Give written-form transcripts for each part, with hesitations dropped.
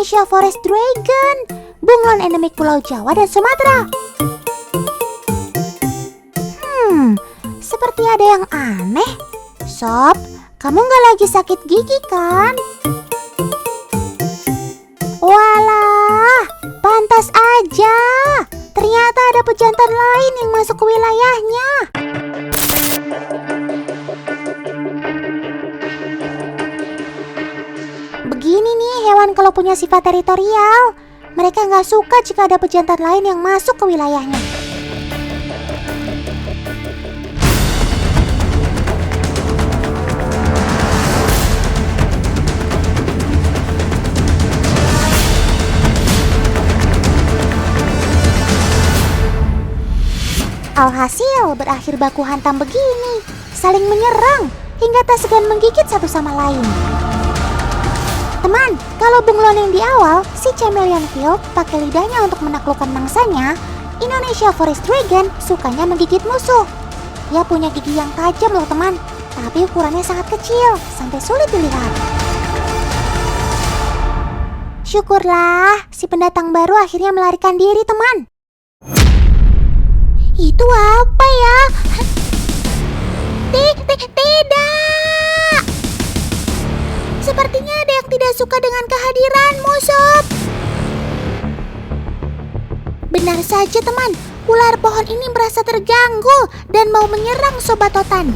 Indonesia Forest Dragon, bunglon endemik Pulau Jawa dan Sumatera. Seperti ada yang aneh. Sob, kamu nggak lagi sakit gigi kan? Walah, pantas aja. Ternyata ada pejantan lain yang masuk ke wilayahnya. Begini nih hewan kalau punya sifat teritorial. Mereka nggak suka jika ada pejantan lain yang masuk ke wilayahnya. Alhasil berakhir baku hantam begini, saling menyerang hingga tak segan menggigit satu sama lain. Teman, kalau bunglon yang di awal, si chameleon field pakai lidahnya untuk menaklukkan mangsanya, Indonesia Forest Dragon sukanya menggigit musuh. Dia punya gigi yang tajam loh teman, tapi ukurannya sangat kecil, sampai sulit dilihat. Syukurlah, si pendatang baru akhirnya melarikan diri teman. Itu apa ya? Tidak! Sepertinya ada yang tidak suka dengan kehadiranmu, Sob. Benar saja teman, ular pohon ini merasa terganggu dan mau menyerang Sobat Totan.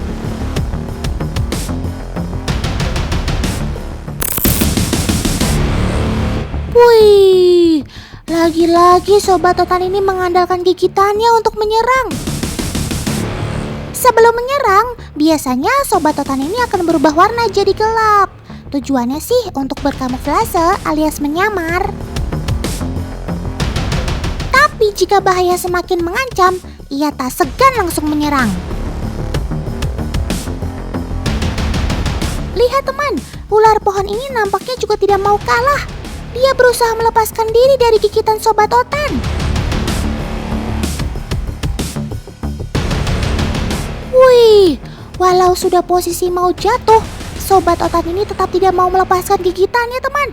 Wih, lagi-lagi Sobat Totan ini mengandalkan gigitannya untuk menyerang. Sebelum menyerang, biasanya Sobat Totan ini akan berubah warna jadi gelap. Tujuannya sih untuk berkamuflase alias menyamar. Tapi jika bahaya semakin mengancam, ia tak segan langsung menyerang. Lihat teman, ular pohon ini nampaknya juga tidak mau kalah. Dia berusaha melepaskan diri dari gigitan Sobat Totan. Wih, walau sudah posisi mau jatuh, Sobat Totan ini tetap tidak mau melepaskan gigitannya teman.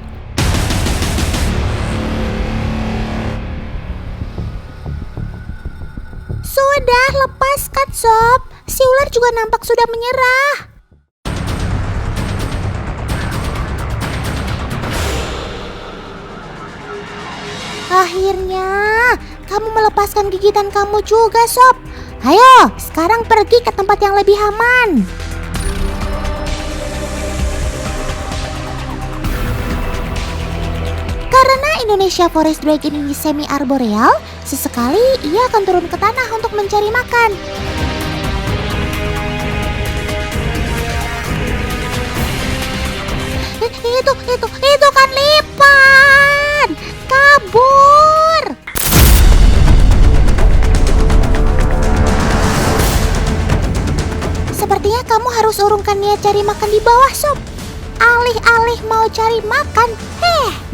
Sudah, lepaskan Sob. Si ular juga nampak sudah menyerah. Akhirnya, kamu melepaskan gigitan kamu juga, Sob. Ayo, sekarang pergi ke tempat yang lebih aman. Karena Indonesia Forest Dragon ini semi-arboreal, sesekali ia akan turun ke tanah untuk mencari makan. Itu kan lipan! Kabur! Sepertinya kamu harus urungkan niat cari makan di bawah, Sob. Alih-alih mau cari makan,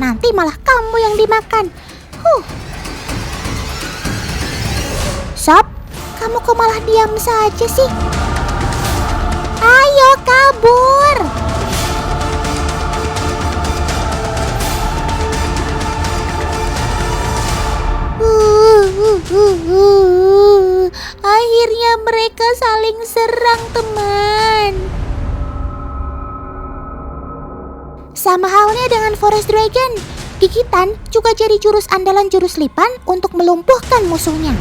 nanti malah kamu yang dimakan. Sob, kamu kok malah diam saja sih? Ayo kabur! Akhirnya mereka saling serang teman. Sama halnya dengan Forest Dragon, gigitan juga jadi jurus andalan jurus lipan untuk melumpuhkan musuhnya.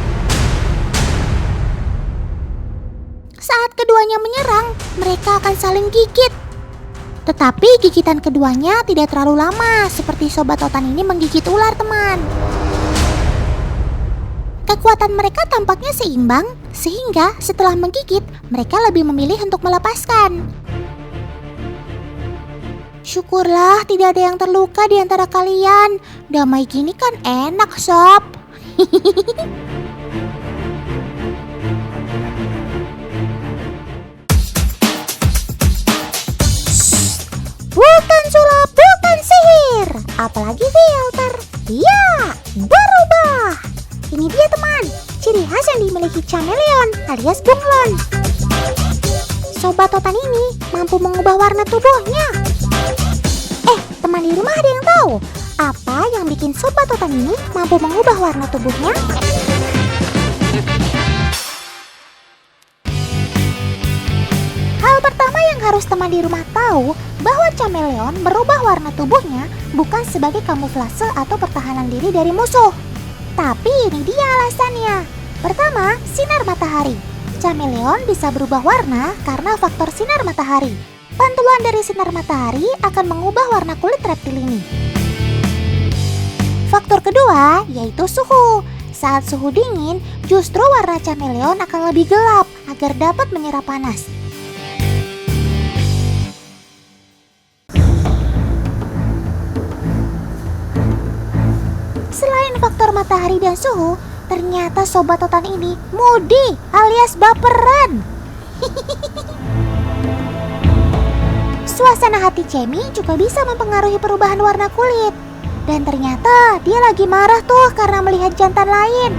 Saat keduanya menyerang, mereka akan saling gigit. Tetapi gigitan keduanya tidak terlalu lama, seperti Sobat Totan ini menggigit ular teman. Kekuatan mereka tampaknya seimbang, sehingga setelah menggigit, mereka lebih memilih untuk melepaskan. Syukurlah tidak ada yang terluka di antara kalian. Damai gini kan enak, Sob. Bukan sulap, bukan sihir, apalagi filter. Ya, berubah. Ini dia teman, ciri khas yang dimiliki chameleon alias bunglon. Sobat Totan ini mampu mengubah warna tubuhnya. Teman di rumah ada yang tahu Apa yang bikin sobat otan ini mampu mengubah warna tubuhnya? Hal pertama yang harus teman di rumah tahu bahwa chameleon berubah warna tubuhnya bukan sebagai kamuflase atau pertahanan diri dari musuh. Tapi ini dia alasannya. Pertama, sinar matahari. Chameleon bisa berubah warna karena faktor sinar matahari. Pantulan dari sinar matahari akan mengubah warna kulit reptil ini. Faktor kedua yaitu suhu. Saat suhu dingin, justru warna chameleon akan lebih gelap agar dapat menyerap panas. Selain faktor matahari dan suhu, ternyata sobat otan ini moody alias baperan. Suasana hati Cemi juga bisa mempengaruhi perubahan warna kulit. Dan ternyata dia lagi marah tuh karena melihat jantan lain.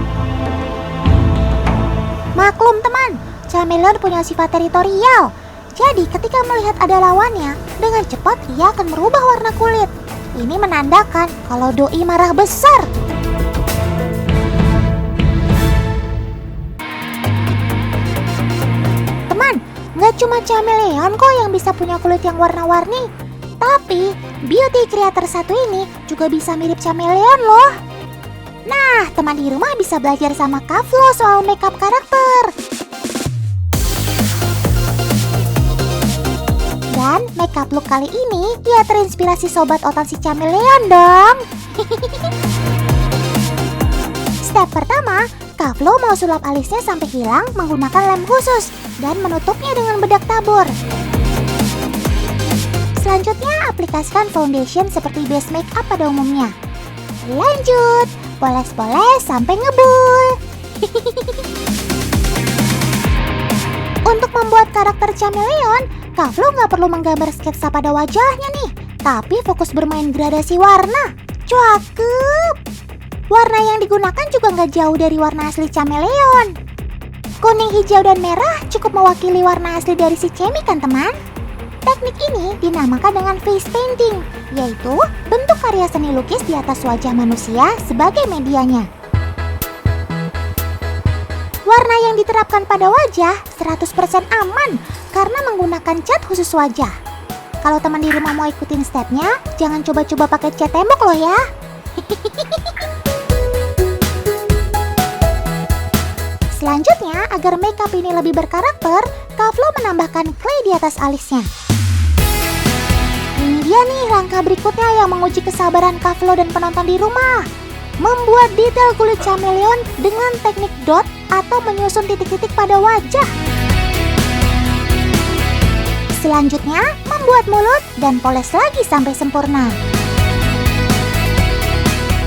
Maklum teman, chameleon punya sifat teritorial. Jadi ketika melihat ada lawannya, dengan cepat ia akan merubah warna kulit. Ini menandakan kalau doi marah besar. Teman, gak cuma chameleon kok yang bisa punya kulit yang warna-warni. Tapi, beauty creator satu ini juga bisa mirip chameleon loh. Nah, teman di rumah bisa belajar sama Kak Flo soal makeup karakter. Dan makeup look kali ini ya terinspirasi sobat otan si chameleon dong. Step pertama, Kak Flo mau sulap alisnya sampai hilang menggunakan lem khusus dan menutupnya dengan bedak tabur. Selanjutnya, aplikasikan foundation seperti base makeup pada umumnya. Lanjut, poles-poles sampai ngebul. Untuk membuat karakter chameleon, Kak Flo nggak perlu menggambar sketsa pada wajahnya nih, tapi fokus bermain gradasi warna. Cakep! Warna yang digunakan juga nggak jauh dari warna asli chameleon. Kuning, hijau, dan merah cukup mewakili warna asli dari si Cemi kan teman? Teknik ini dinamakan dengan face painting, yaitu bentuk karya seni lukis di atas wajah manusia sebagai medianya. Warna yang diterapkan pada wajah 100% aman karena menggunakan cat khusus wajah. Kalau teman di rumah mau ikutin stepnya, jangan coba-coba pakai cat tembok loh ya. Selanjutnya, agar makeup ini lebih berkarakter, Kak Flo menambahkan clay di atas alisnya. Ini dia nih langkah berikutnya yang menguji kesabaran Kak Flo dan penonton di rumah. Membuat detail kulit chameleon dengan teknik dot atau menyusun titik-titik pada wajah. Selanjutnya, membuat mulut dan poles lagi sampai sempurna.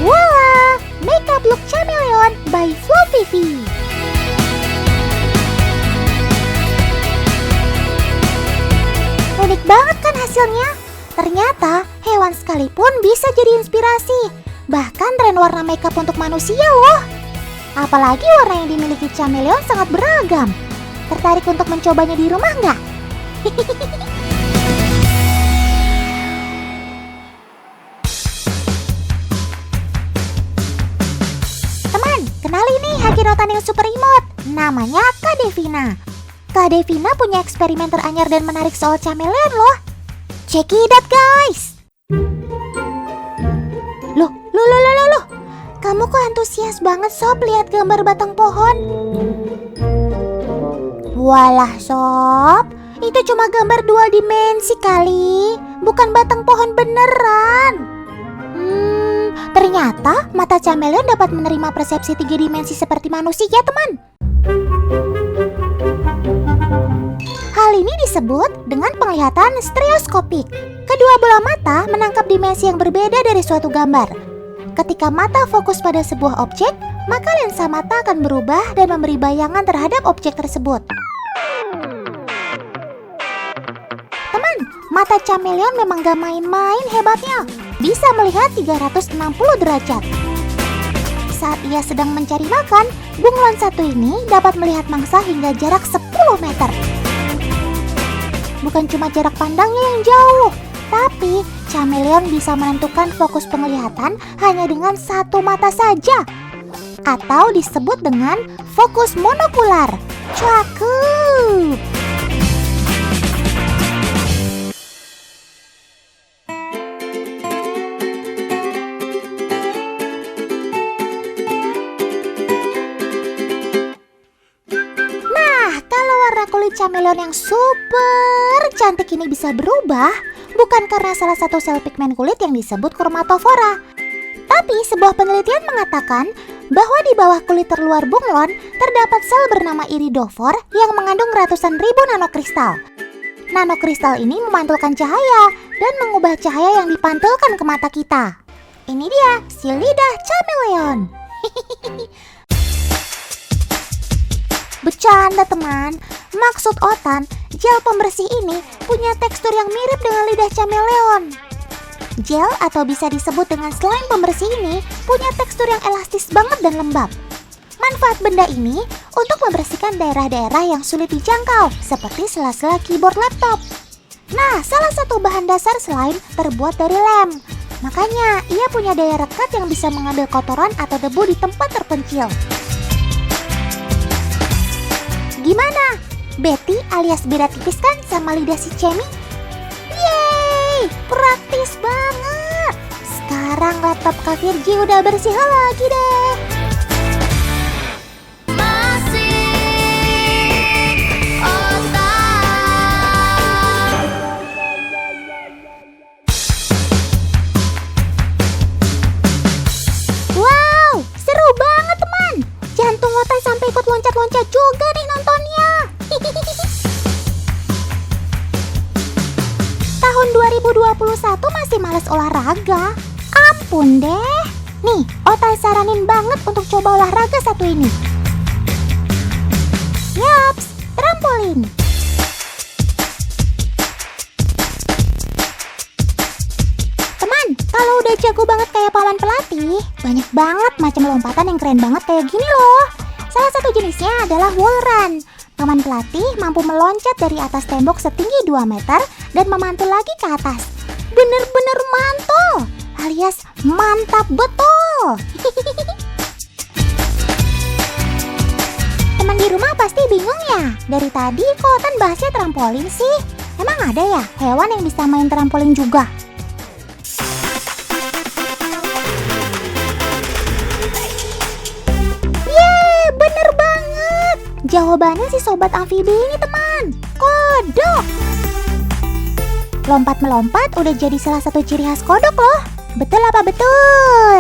Voila! Makeup look chameleon by Flo Vivi. Unik banget kan hasilnya? Ternyata hewan sekalipun bisa jadi inspirasi. Bahkan tren warna makeup untuk manusia loh. Apalagi warna yang dimiliki chameleon sangat beragam. Tertarik untuk mencobanya di rumah nggak? Teman, kenali nih Hakin Otan yang super imut. Namanya Kak Devina. Kak Devina punya eksperimen teranyar dan menarik soal chameleon loh. Check it out guys. Loh. Kamu kok antusias banget sob lihat gambar batang pohon? Walah sob, itu cuma gambar 2 dimensi kali, bukan batang pohon beneran. Ternyata mata chameleon dapat menerima persepsi 3 dimensi seperti manusia teman. Hal ini disebut dengan penglihatan stereoskopik. Kedua bola mata menangkap dimensi yang berbeda dari suatu gambar. Ketika mata fokus pada sebuah objek, maka lensa mata akan berubah dan memberi bayangan terhadap objek tersebut. Teman, mata chameleon memang gak main-main hebatnya. Bisa melihat 360 derajat. Saat ia sedang mencari makan, bunglon satu ini dapat melihat mangsa hingga jarak 10 meter. Bukan cuma jarak pandangnya yang jauh, tapi chameleon bisa menentukan fokus penglihatan hanya dengan satu mata saja, atau disebut dengan fokus monokular. Cakep! Kulit chameleon yang super cantik ini bisa berubah bukan karena salah satu sel pigmen kulit yang disebut kromatophora, tapi sebuah penelitian mengatakan bahwa di bawah kulit terluar bunglon terdapat sel bernama iridofor yang mengandung ratusan ribu nanokristal. Nanokristal ini memantulkan cahaya dan mengubah cahaya yang dipantulkan ke mata kita. Ini dia si lidah chameleon. Bercanda teman, maksud Otan, gel pembersih ini punya tekstur yang mirip dengan lidah chameleon. Gel atau bisa disebut dengan slime pembersih ini punya tekstur yang elastis banget dan lembab. Manfaat benda ini untuk membersihkan daerah-daerah yang sulit dijangkau, seperti sela-sela keyboard laptop. Nah, salah satu bahan dasar slime terbuat dari lem. Makanya, ia punya daya rekat yang bisa mengambil kotoran atau debu di tempat terpencil. Gimana? Betty alias beda tipis kan sama lidah si Cemi? Yeay, praktis banget. Sekarang laptop Kak Virgi udah bersih lagi deh. Wow, seru banget teman. Jantung Otan sampai ikut loncat-loncat juga nih nontonnya. Tahun 2021 masih males olahraga. Ampun deh. Nih, Otan saranin banget untuk coba olahraga satu ini. Yaps, trampolin. Teman, kalau udah jago banget kayak paman pelatih, banyak banget macam lompatan yang keren banget kayak gini loh. Salah satu jenisnya adalah wall run. Paman pelatih mampu meloncat dari atas tembok setinggi 2 meter dan memantul lagi ke atas. Bener-bener mantul, alias mantap betul. Teman di rumah pasti bingung ya, dari tadi kok Otan bahasnya trampolin sih? Emang ada ya hewan yang bisa main trampolin juga? Jawabannya si sobat amfibi ini teman, kodok. Lompat melompat udah jadi salah satu ciri khas kodok loh. Betul apa betul?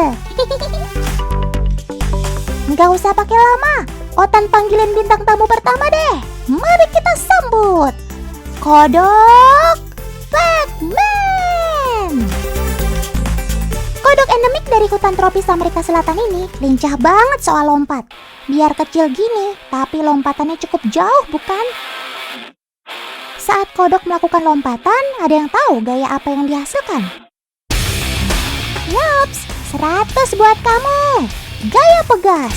Nggak usah pakai lama, Otan panggilin bintang tamu pertama deh. Mari kita sambut Kodok Pac-Man. Kodok endemik dari hutan tropis Amerika Selatan ini lincah banget soal lompat. Biar kecil gini, tapi lompatannya cukup jauh bukan? Saat kodok melakukan lompatan, ada yang tahu gaya apa yang dihasilkan? Yaps, 100 buat kamu. Gaya pegas.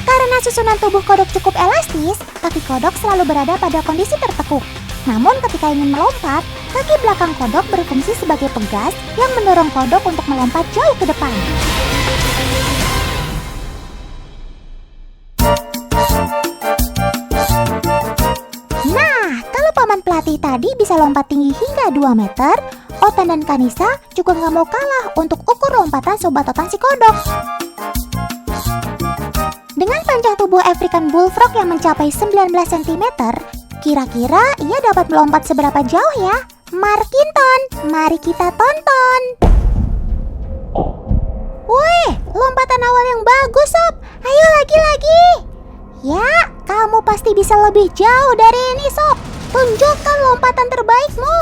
Karena susunan tubuh kodok cukup elastis, kaki kodok selalu berada pada kondisi tertekuk. Namun ketika ingin melompat, kaki belakang kodok berfungsi sebagai pegas yang mendorong kodok untuk melompat jauh ke depan. Nah, kalau paman pelatih tadi bisa lompat tinggi hingga 2 meter, Otan dan Kanisa juga nggak mau kalah untuk ukur lompatan sobat Otan si kodok. Dengan panjang tubuh African Bullfrog yang mencapai 19 cm, kira-kira ia dapat melompat seberapa jauh ya? Markinton, mari kita tonton. Wih, lompatan awal yang bagus sob. Ayo lagi-lagi. Ya, kamu pasti bisa lebih jauh dari ini sob. Tunjukkan lompatan terbaikmu.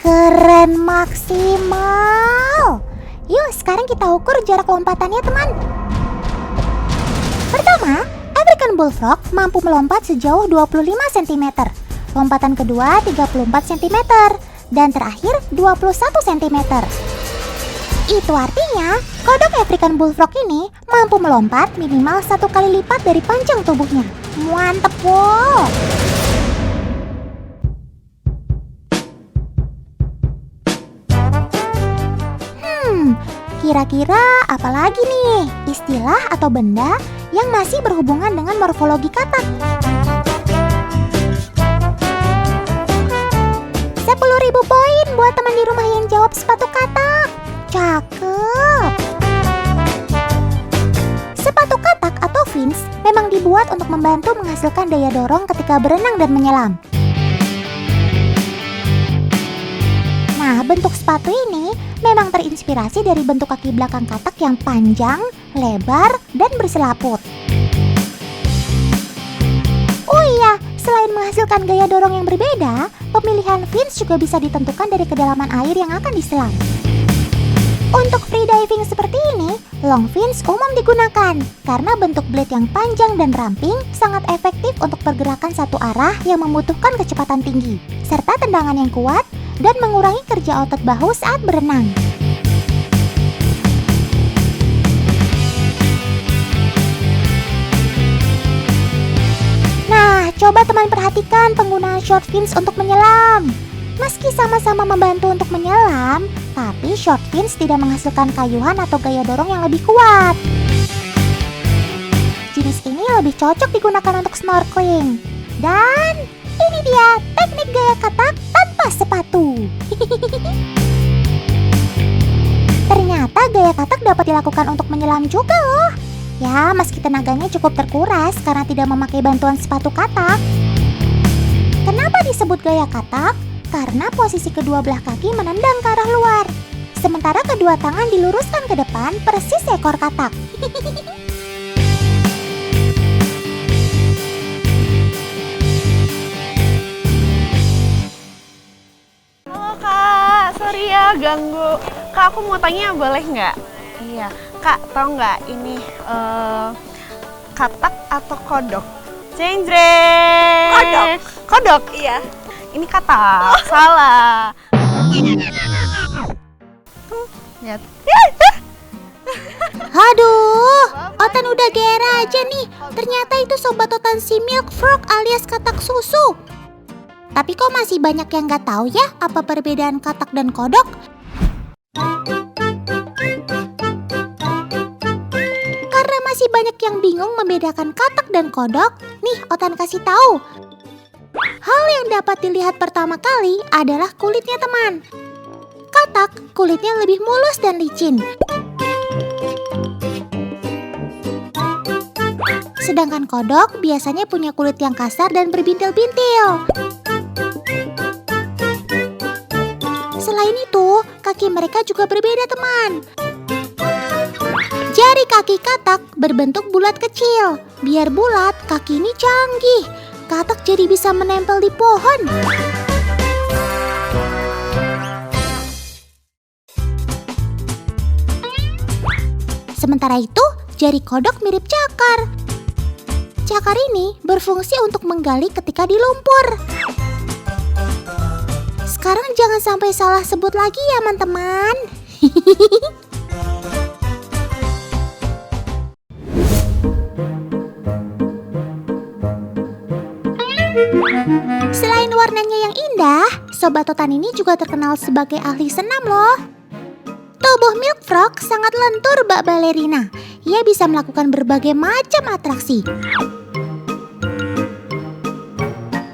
Keren maksimal. Yuk sekarang kita ukur jarak lompatannya teman. Pertama, African Bullfrog mampu melompat sejauh 25 cm. Lompatan kedua 34 cm. Dan terakhir 21 cm. Itu artinya, kodok African Bullfrog ini mampu melompat minimal 1 kali lipat dari panjang tubuhnya. Mantep wow! Kira-kira apa lagi nih istilah atau benda yang masih berhubungan dengan morfologi katak? 10.000 poin buat teman di rumah yang jawab sepatu katak. Cakep. Sepatu katak atau fins memang dibuat untuk membantu menghasilkan daya dorong ketika berenang dan menyelam. Nah, bentuk sepatu ini memang terinspirasi dari bentuk kaki belakang katak yang panjang, lebar, dan berselaput. Oh iya, selain menghasilkan gaya dorong yang berbeda, pemilihan fins juga bisa ditentukan dari kedalaman air yang akan diselam. Untuk freediving seperti ini, long fins umum digunakan karena bentuk blade yang panjang dan ramping sangat efektif untuk pergerakan satu arah yang membutuhkan kecepatan tinggi, serta tendangan yang kuat dan mengurangi kerja otot bahu saat berenang. Nah, coba teman perhatikan penggunaan short fins untuk menyelam. Meski sama-sama membantu untuk menyelam, tapi short fins tidak menghasilkan kayuhan atau gaya dorong yang lebih kuat. Jenis ini lebih cocok digunakan untuk snorkeling. Dan ini dia teknik gaya katak tanpa sepatu. Ternyata gaya katak dapat dilakukan untuk menyelam juga loh. Ya, meski tenaganya cukup terkuras karena tidak memakai bantuan sepatu katak. Kenapa disebut gaya katak? Karena posisi kedua belah kaki menendang ke arah luar, sementara kedua tangan diluruskan ke depan persis ekor katak. Halo Kak, sorry ya ganggu. Kak, aku mau tanya boleh nggak? Iya, Kak, tahu nggak ini katak atau kodok? Jeng-jeng. Kodok. Kodok? Iya. Ini katak, salah. Lihat. Aduh, Otan udah gera aja nih. Ternyata itu sobat Otan si Milk Frog alias katak susu. Tapi kok masih banyak yang nggak tahu ya apa perbedaan katak dan kodok? Karena masih banyak yang bingung membedakan katak dan kodok, nih Otan kasih tahu. Hal yang dapat dilihat pertama kali adalah kulitnya teman. Katak kulitnya lebih mulus dan licin. Sedangkan kodok biasanya punya kulit yang kasar dan berbintil-bintil. Selain itu, kaki mereka juga berbeda teman. Jari kaki katak berbentuk bulat kecil. Biar bulat, kaki ini canggih. Katak jadi bisa menempel di pohon. Sementara itu, jari kodok mirip cakar. Cakar ini berfungsi untuk menggali ketika di lumpur. Sekarang jangan sampai salah sebut lagi ya teman-teman. Selain warnanya yang indah, Sobat Otan ini juga terkenal sebagai ahli senam loh. Tubuh Milk Frog sangat lentur bak balerina. Ia bisa melakukan berbagai macam atraksi.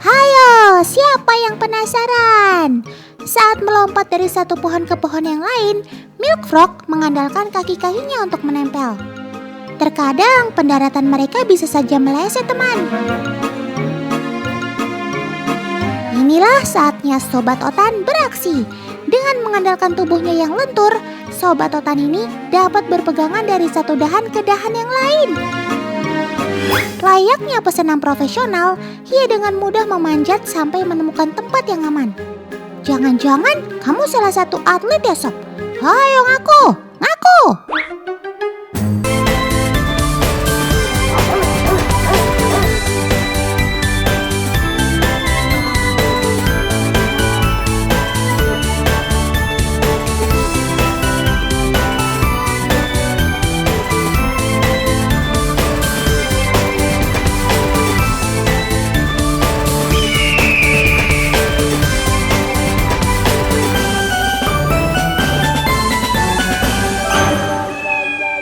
Hayo, siapa yang penasaran? Saat melompat dari satu pohon ke pohon yang lain, Milk Frog mengandalkan kaki-kakinya untuk menempel. Terkadang pendaratan mereka bisa saja meleset teman. Inilah saatnya Sobat Otan beraksi. Dengan mengandalkan tubuhnya yang lentur, Sobat Otan ini dapat berpegangan dari satu dahan ke dahan yang lain. Layaknya pesenam profesional, ia dengan mudah memanjat sampai menemukan tempat yang aman. Jangan-jangan kamu salah satu atlet ya Sob? Ayo ngaku, ngaku!